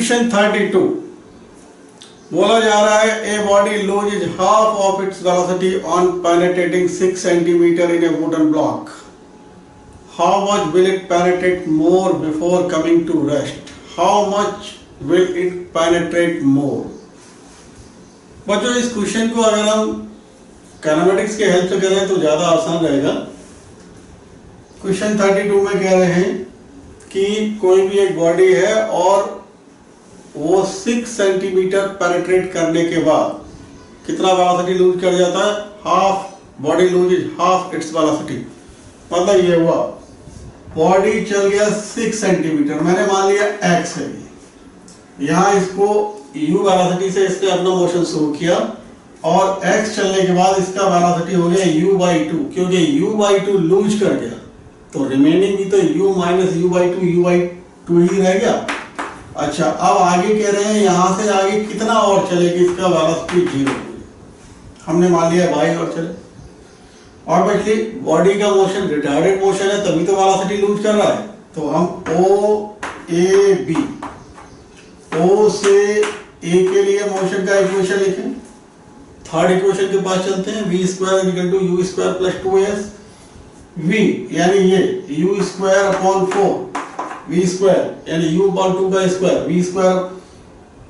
Question 32 बोला जा रहा है a body loses half of its velocity on penetrating 6 centimetre in a wooden block. How much will it penetrate more before coming to rest? How much will it penetrate more? बच्चों इस question को अगर हम kinematics के help से करें तो ज्यादा आसान रहेगा. क्वेश्चन 32 में कह रहे हैं कि कोई भी एक बॉडी है और वो 6 सेंटीमीटर पेनिट्रेट करने के बाद कितना वेलोसिटी लूज कर जाता है? Half. Body lose is half its velocity. मतलब ये हुआ बॉडी चल गया 6 सेंटीमीटर, मैंने मान लिया x है. यहाँ इसको u वेलोसिटी से इसने अपना मोशन शुरू किया और x चलने के बाद इसका वेलोसिटी हो गया u/2. क्योंकि u/2 लूज कर गया तो रिमेनिंग भी तो u - u/2 ही रह गया. अच्छा, अब आगे कह रहे हैं यहां से आगे कितना और चलेगी, इसका वेलोसिटी 0. हमने मान लिया y और चले. और बच्चे बॉडी का मोशन रिटार्डेड मोशन है तभी तो वेलोसिटी लूज कर रहा है. तो हम O से A के लिए मोशन का इक्वेशन लिखें. थर्ड इक्वेशन के पास चलते हैं. v² = u² + 2s. v यानी ये u² / 4 v² यानी u/2 का स्क्वायर. v²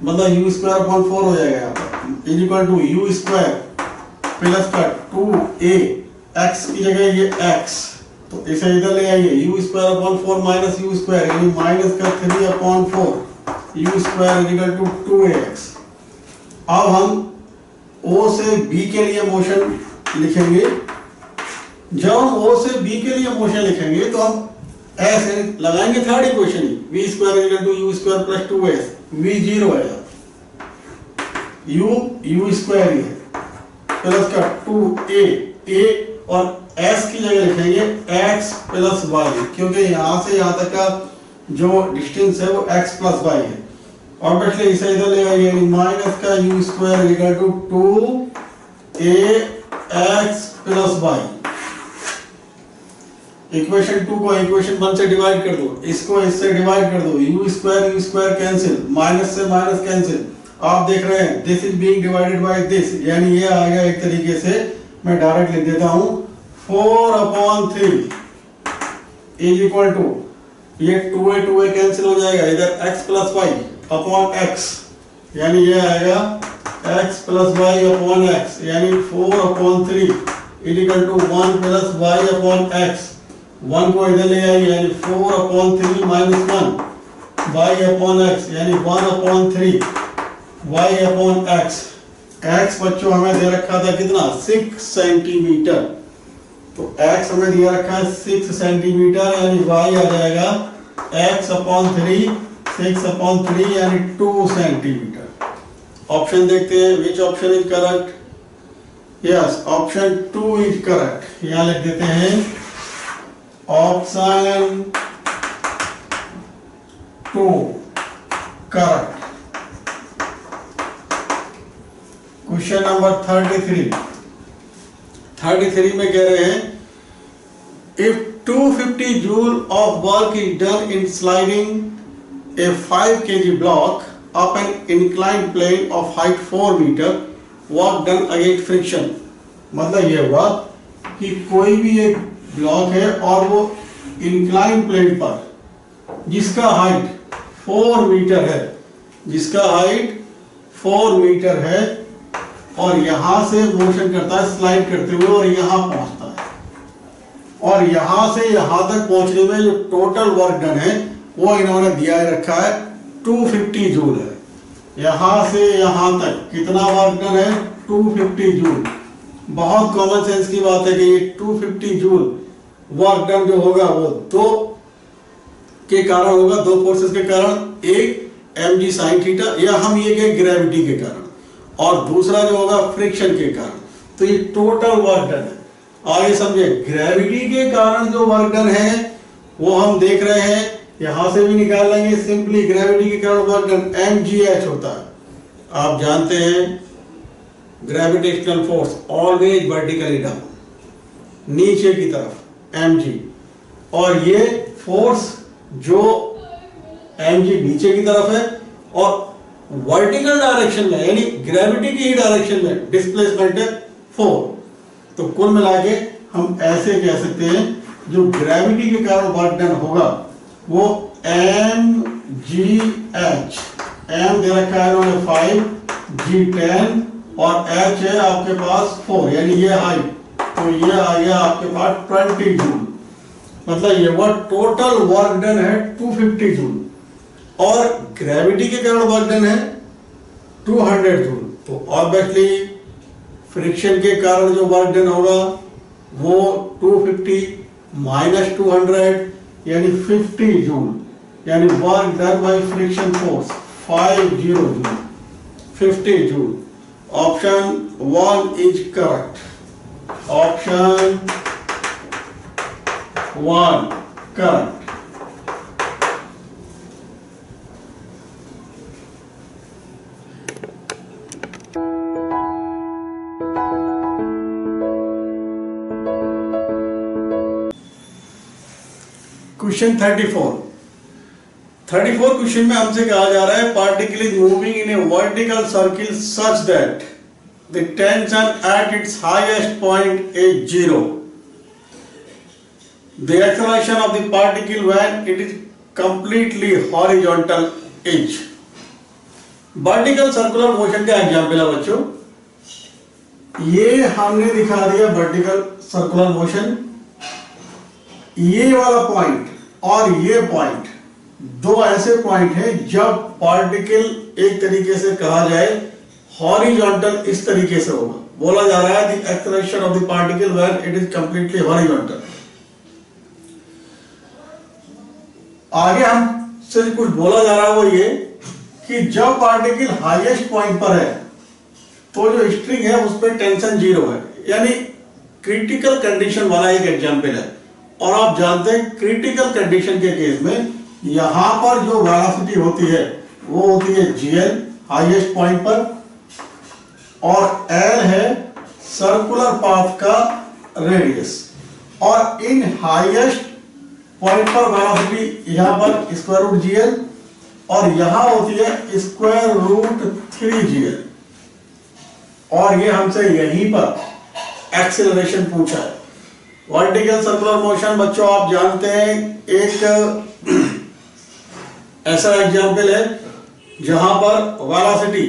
मतलब u² / 4 हो जाएगा यहाँ पर u² प्लस का 2a x की जगह ये x, तो इसे इधर ले आइए. u² / 4 माइनस u² यानी माइनस का 3/4 u² = 2ax. अब हम O से B के लिए मोशन लिखेंगे. जब हम O से B के लिए मोशन लिखेंगे तो हम ऐसे लगाएंगे थर्ड इक्वेशन ही. v² = u² + 2s. v 0 है, u² ही है प्लस का 2a और s की जगह लिखेंगे x + y, क्योंकि यहां से यहां तक का जो डिस्टेंस है वो x + y है. और बैठ ले इसे इधर ले आइए. माइनस का u² = 2ax + y. इक्वेशन 2 को इक्वेशन 1 से डिवाइड कर दो, इसको इससे डिवाइड कर दो. u² कैंसिल, माइनस से माइनस कैंसिल. आप देख रहे हैं this is being divided by this, यानी ये आ गया. एक तरीके से मैं डायरेक्ट लिख देता हूं 4/3 = ये 2a कैंसिल हो जाएगा, इधर x + y अपॉन x, यानी ये आएगा x + y अपॉन x, यानी 4/3 = 1 + y अपॉन x. 1 को इधर ले आइए, यानी 4/3 - 1 y अपॉन x, यानी 1/3 y अपॉन x. x बच्चों हमें दे रखा था कितना? 6 सेंटीमीटर. तो x हमें दिया रखा है 6 सेंटीमीटर, यानी y आ जाएगा x/3 6/3 यानी 2 सेंटीमीटर. ऑप्शन देखते हैं. Which option is correct? Yes, option 2 is correct. यहां लिख देते हैं ऑप्शन 2 करेक्ट. क्वेश्चन नंबर 33 में कह रहे हैं if 250 joule of work is done in sliding a 5 kg block up an inclined plane of height 4 meter, work done against friction. मतलब ये हुआ कि कोई भी एक ब्लॉक है और वो इंक्लाइन प्लेन पर जिसका हाइट 4 मीटर है, और यहां से मोशन करता है स्लाइड करते हुए और यहां पहुंचता है. और यहां से यहां तक पहुंचने में जो टोटल वर्क डन है वो इन्होंने दिया रखा है 250 जूल है. यहां से यहां तक कितना वर्क डन है? 250 जूल. बहुत कॉमन सेंस की बात है कि ये 250 जूल वर्क डन जो होगा वो दो के कारण होगा, दो फोर्सेस के कारण. एक mg sin थीटा, या हम ये कहें ग्रेविटी के कारण, और दूसरा जो होगा फ्रिक्शन के कारण. तो ये टोटल वर्क डन है. आगे समझे, ग्रेविटी के कारण जो वर्क डन है वो हम देख रहे हैं, यहां से भी निकाल लेंगे. सिंपली ग्रेविटी के कारण वर्क डन mgh होता है. आप जानते हैं gravitational force always vertically down, नीचे की तरफ mg, और ये फोर्स जो mg नीचे की तरफ है और वर्टिकल डायरेक्शन में यानी ग्रेविटी की ही डायरेक्शन में डिस्प्लेसमेंट है 4। तो कुल मिला के हम ऐसे कह सकते हैं जो ग्रेविटी के कारण वर्क डन होगा वो mgh, m दे रखा है उन्होंने 5, g 10 और h है आपके पास 4, यानी ये हाइट, तो ये आ गया आपके पास 20 जूल। मतलब ये वर्क टोटल वर्क डन है 250 जूल और ग्रेविटी के कारण वर्क डन है 200 जूल। तो ऑब्वियसली फ्रिक्शन के कारण जो वर्क डन होगा वो 250 माइनस 200 यानी 50 जूल, यानी work done by friction force 50 joule, 50 joule. Option 1 is correct, option 1 correct. Question 34 question में हमसे कहा जा रहा है particle is moving in A vertical circle such that the tension at its highest point is 0। The acceleration of the particle when it is completely horizontal is. Vertical circular motion का example है बच्चों, ये हमने दिखा दिया vertical circular motion. ये वाला point और ये पॉइंट दो ऐसे पॉइंट हैं जब पार्टिकल एक तरीके से कहा जाए हॉरिजॉन्टल इस तरीके से होगा। बोला जा रहा है the acceleration of the particle when it is completely horizontal. आगे हमसे कुछ बोला जा रहा है वो ये कि जब पार्टिकल हाईएस्ट पॉइंट पर है तो जो स्ट्रिंग है उस पर टेंशन 0 है, यानी क्रिटिकल कंडीशन वाला एक एग्जांपल है। और आप जानते हैं क्रिटिकल कंडीशन के केस में यहां पर जो वेलोसिटी होती है वो होती है gl हाईएस्ट पॉइंट पर, और l है सर्कुलर पाथ का रेडियस। और इन हाईएस्ट पॉइंट पर वेलोसिटी यहां पर स्क्वायर रूट gl और यहां होती है स्क्वायर रूट 3gl। और ये हमसे यहीं पर एक्सेलरेशन पूछा है। वर्टिकल सर्कुलर मोशन बच्चों आप जानते हैं एक ऐसा एग्जांपल है जहां पर वेलोसिटी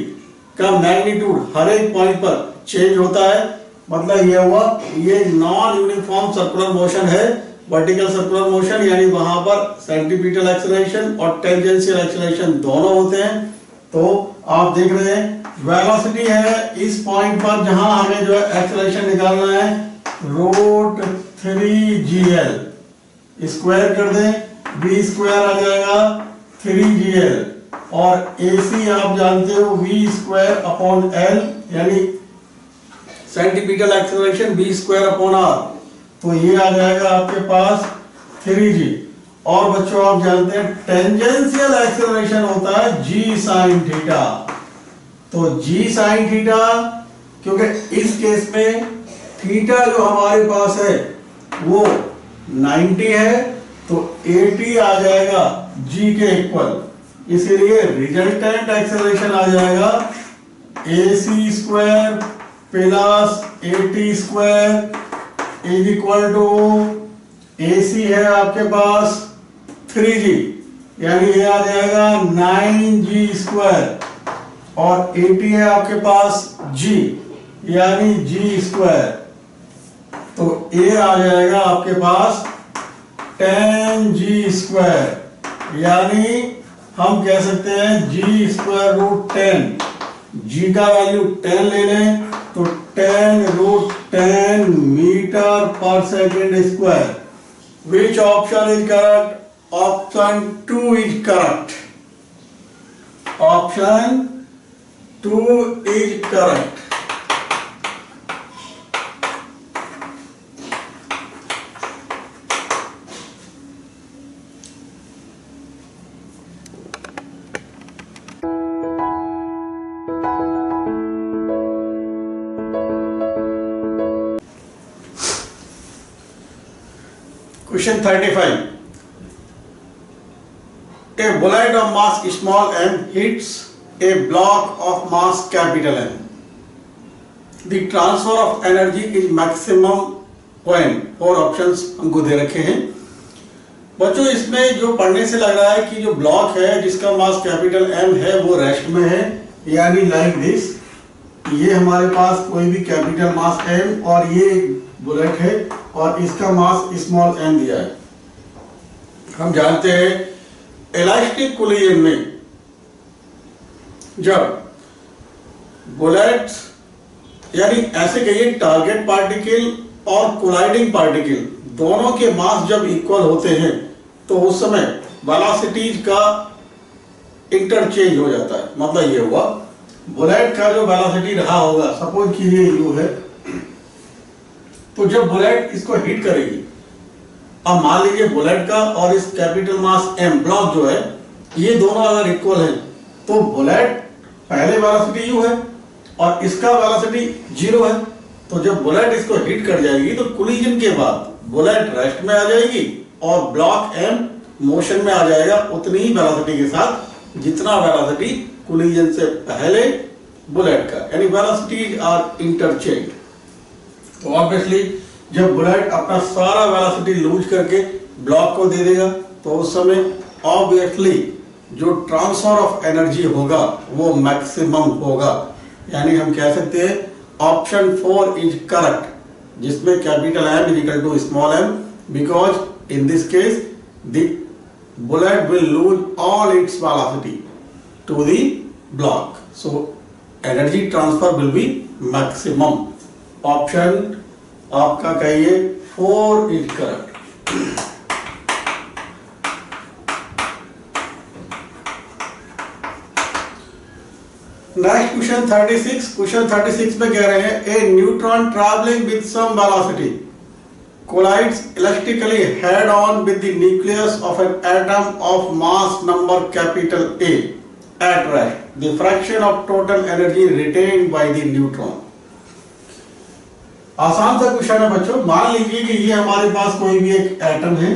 का मैग्नीट्यूड हर एक पॉइंट पर चेंज होता है। मतलब ये हुआ ये नॉन यूनिफॉर्म सर्कुलर मोशन है वर्टिकल सर्कुलर मोशन, यानी वहां पर सेंट्रीपिटल एक्सेलरेशन और टेंजेंशियल एक्सेलरेशन दोनों होते हैं। तो आप देख रहे हैं वेलोसिटी है इस पॉइंट पर जहां हमें जो है एक्सेलरेशन निकालना है रूट 3gl, स्क्वायर कर दें v स्क्वायर आ जाएगा 3gl, और AC आप जानते हो v स्क्वायर अपॉन l, यानी centimetre acceleration v square upon r, तो ये आ जाएगा आपके पास 3g। और बच्चों आप जानते हैं टेंजेंशियल एक्सेलरेशन होता है g sin थीटा, तो g sin थीटा, क्योंकि इस केस में थीटा जो हमारे पास है वो 90 है तो 80 आ जाएगा g के इक्वल, इसीलिए रिजल्टेंट एक्सेलरेशन आ जाएगा AC square plus 80 square is equal to AC है आपके पास 3g, यानी ये आ जाएगा 9g स्क्वायर, और 80 है आपके पास g, यानी g स्क्वायर, तो a आ जाएगा आपके पास 10g स्क्वायर, यानी हम कह सकते हैं g स्क्वायर रूट 10, g का वैल्यू 10 ले लें तो 10 रूट 10 मीटर पर second square. Which option is correct? Option 2 is correct, option 2 is correct. Question 35, A bolide of mass small m hits a block of mass capital M. The transfer of energy is maximum when. 4 options हमको दे रखे हैं बच्चों। इसमें जो पढ़ने से लग रहा है कि जो ब्लॉक है जिसका मास कैपिटल M है वो रेस्ट में है, यानी लाइक दिस। ये हमारे पास कोई भी कैपिटल मास M और ये बुलेट है और इसका मास स्मॉल m दिया है। हम जानते हैं इलास्टिक कोलिजन में जब बुलेट यानी ऐसे कहिए टारगेट पार्टिकल और कोलाइडिंग पार्टिकल दोनों के मास जब इक्वल होते हैं तो उस समय वेलोसिटीज का इंटरचेंज हो जाता है। मतलब ये हुआ बुलेट का जो वेलोसिटी रहा होगा, सपोज कीजिए u है, तो जब बुलेट इसको हिट करेगी, अब मान लीजिए बुलेट का और इस कैपिटल मास m ब्लॉक जो है ये दोनों अगर इक्वल है तो बुलेट पहले वेलोसिटी u है और इसका वेलोसिटी 0 है। तो जब बुलेट इसको हिट कर जाएगी तो कोलिजन के बाद बुलेट रेस्ट में आ जाएगी और ब्लॉक m मोशन में आ जाएगा उतनी ही वेलोसिटी के साथ जितना वेलोसिटी कोलिजन से पहले बुलेट का, यानी वेलोसिटीज आर इंटरचेंज। तो ऑब्वियसली जब बुलेट अपना सारा वेलोसिटी लूज करके ब्लॉक को दे देगा तो उस समय ऑब्वियसली जो ट्रांसफर ऑफ एनर्जी होगा वो मैक्सिमम होगा। यानी हम कह सकते हैं ऑप्शन 4 इज करेक्ट, जिसमें capital M is equal to small m, because in this case the bullet will lose all its velocity to the block, so energy transfer will be maximum. Option आपका कहिए 4 is correct. Next question 36। Question 36 में कह रहे हैं a neutron travelling with some velocity collides elastically head on with the nucleus of an atom of mass number capital A at rest. The fraction of total energy retained by the neutron. आसान सा question है बच्चों। मान लीजिए कि ये हमारे पास कोई भी एक एटम है,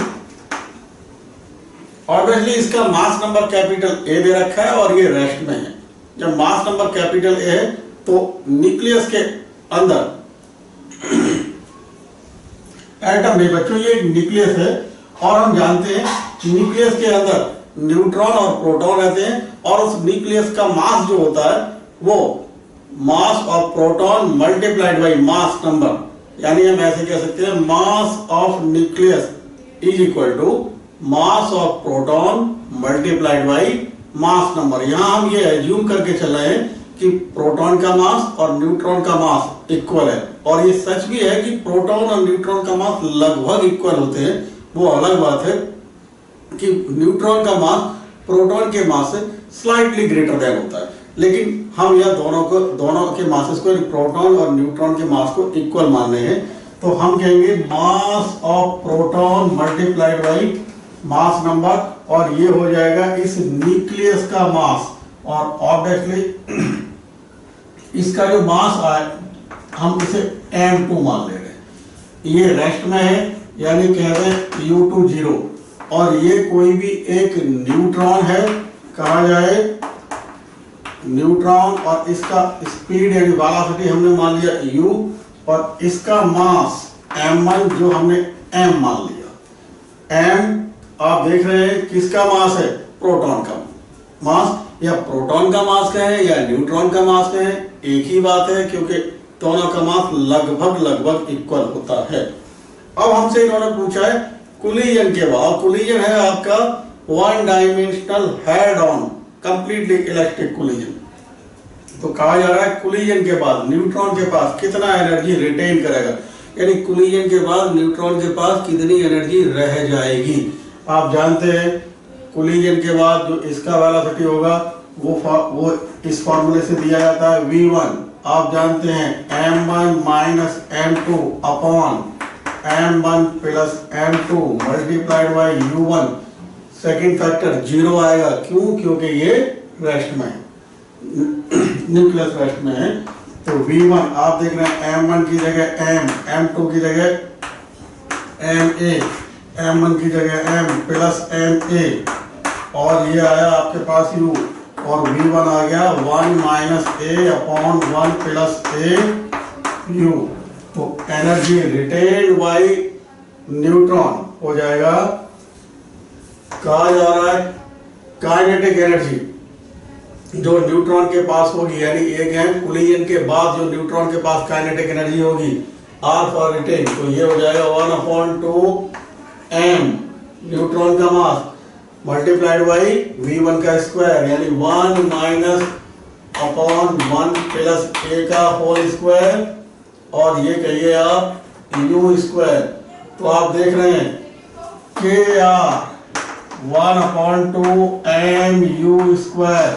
ऑब्वियसली इसका मास नंबर कैपिटल A दे रखा है और ये रेस्ट में है। जब मास नंबर कैपिटल A है तो न्यूक्लियस के अंदर एटम नहीं बच्चों, ये न्यूक्लियस है और हम जानते हैं न्यूक्लियस के अंदर न्यूट्रॉन और प्रोटॉन रहते हैं और उस न्यूक्लियस का मास जो होता है वो mass of proton multiplied by mass number, यानी हम ऐसे कह सकते हैं mass of nucleus is equal to mass of proton multiplied by mass number. यहां हम ये एज्यूम करके चल रहे हैं कि प्रोटॉन का मास और न्यूट्रॉन का मास इक्वल है, और ये सच भी है कि प्रोटॉन और न्यूट्रॉन का मास लगभग इक्वल होते हैं। वो अलग बात है कि न्यूट्रॉन का मास प्रोटॉन के मास से स्लाइटली ग्रेटर देन होता है, लेकिन हम यह दोनों के मासेस को, प्रोटॉन और न्यूट्रॉन के मास को इक्वल मान रहे हैं। तो हम कहेंगे मास of proton multiplied by mass number, और ये हो जाएगा इस न्यूक्लियस का मास, और ऑब्वियसली इसका जो मास आए हम इसे m2 मान ले रहे हैं। ये रेस्ट में है यानी कहते हैं u2 0, और ये कोई भी एक न्यूट्रॉन है, कहा जाए न्यूट्रॉन, और इसका स्पीड यानी वेलोसिटी हमने मान लिया u, और इसका मास m1 जो हमने m मान लिया। m आप देख रहे हैं किसका मास है? प्रोटॉन का मास, या प्रोटॉन का मास कहें या न्यूट्रॉन का मास कहें, एक ही बात है, क्योंकि दोनों का मास लगभग इक्वल होता है। अब हमसे इन्होंने पूछा है कोलिजन के बाद, कोलिजन है आपका one dimensional head on completely electric collision. तो कहा जा रहा है कोलिजन के बाद न्यूट्रॉन के पास कितना एनर्जी रिटेन करेगा, यानी कोलिजन के बाद न्यूट्रॉन के पास कितनी एनर्जी रह जाएगी। आप जानते हैं कोलिजन के बाद जो इसका वेलोसिटी होगा वो इस फॉर्मूले से दिया जाता है v1। आप जानते हैं m1 minus m2 upon m1 plus m2 multiplied by u1। Second factor 0 आएगा, क्यों? क्योंकि ये रेस्ट में है, न्यूक्लियस रेस्ट में है। तो v1 आप देख रहे हैं m1 की जगह m, m2 की जगह ma, m1 की जगह m प्लस ma, और ये आया आपके पास u, और v1 आ गया 1 minus a upon 1 plus a u। तो एनर्जी रिटेन्ड बाय न्यूट्रॉन हो जाएगा, कहा जा रहा है काइनेटिक एनर्जी जो न्यूट्रॉन के पास होगी, यानी एक है कोलिजन के बाद जो न्यूट्रॉन के पास काइनेटिक एनर्जी होगी R फॉर रिटेन, तो ये हो जाएगा 1/2 m न्यूट्रॉन का मास मल्टीप्लाइड बाई v1 का स्क्वायर, यानी 1 माइनस अपॉन 1 प्लस a का होल स्क्वायर, और ये कहिए आप u स्क्वायर। तो आप देख रहे हैं kr 1/2 m u स्क्वायर,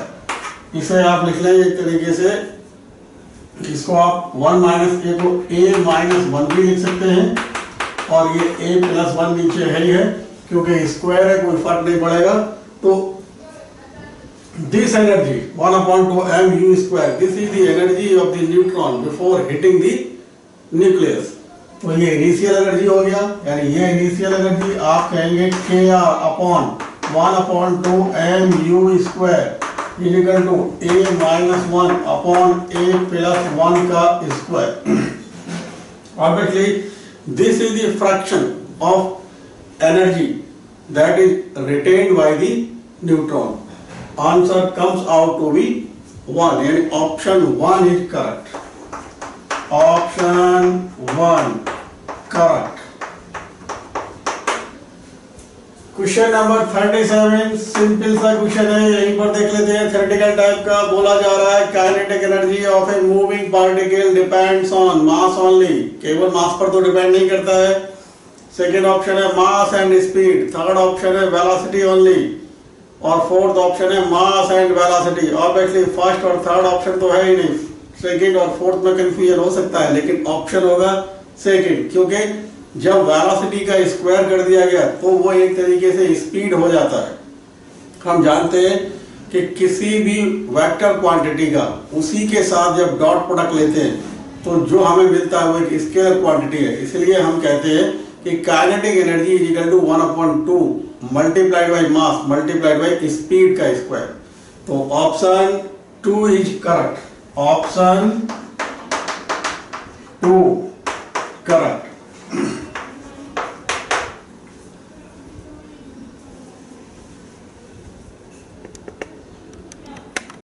इसे आप लिख लेंगे एक तरीके से, इसको आप 1 माइनस a को a माइनस 1 भी लिख सकते हैं, और ये a प्लस 1 नीचे है ही है क्योंकि स्क्वायर है, कोई फर्क नहीं पड़ेगा। तो this energy 1/2 m u square, this is the energy of the neutron before hitting the nucleus. तो ये इनिशियल एनर्जी हो गया, यानी ये इनिशियल एनर्जी आप कहेंगे kr upon 1/2 m u square equal to a minus 1 upon a plus 1 का square. Obviously, this is the fraction of energy that is retained by the neutron. Answer comes out to be 1, यानी option 1 is correct. Option 1 correct. Question number 37 simple सा question है, यहीं पर देख लेते हैं। Theoretical type का बोला जा रहा है kinetic energy of a moving particle depends on mass only, केवल मास पर तो डिपेंड नहीं करता है। सेकंड ऑप्शन है mass and speed, third option है वेलोसिटी ओनली, और फोर्थ ऑप्शन है mass and velocity. Obviously first और थर्ड ऑप्शन तो है ही नहीं, सेकंड और फोर्थ में कंफ्यूजन हो सकता है, लेकिन ऑप्शन होगा सेकंड, क्योंकि जब वेलोसिटी का स्क्वायर कर दिया गया तो वो एक तरीके से स्पीड हो जाता है। हम जानते हैं कि किसी भी वेक्टर क्वांटिटी का उसी के साथ जब डॉट प्रोडक्ट लेते हैं तो जो हमें मिलता है वो एक स्केलर क्वांटिटी है, इसलिए हम कहते हैं कि kinetic energy is equal to 1/2 multiplied by mass multiplied by speed का स्क्वायर। तो option 2 is correct, option 2 correct.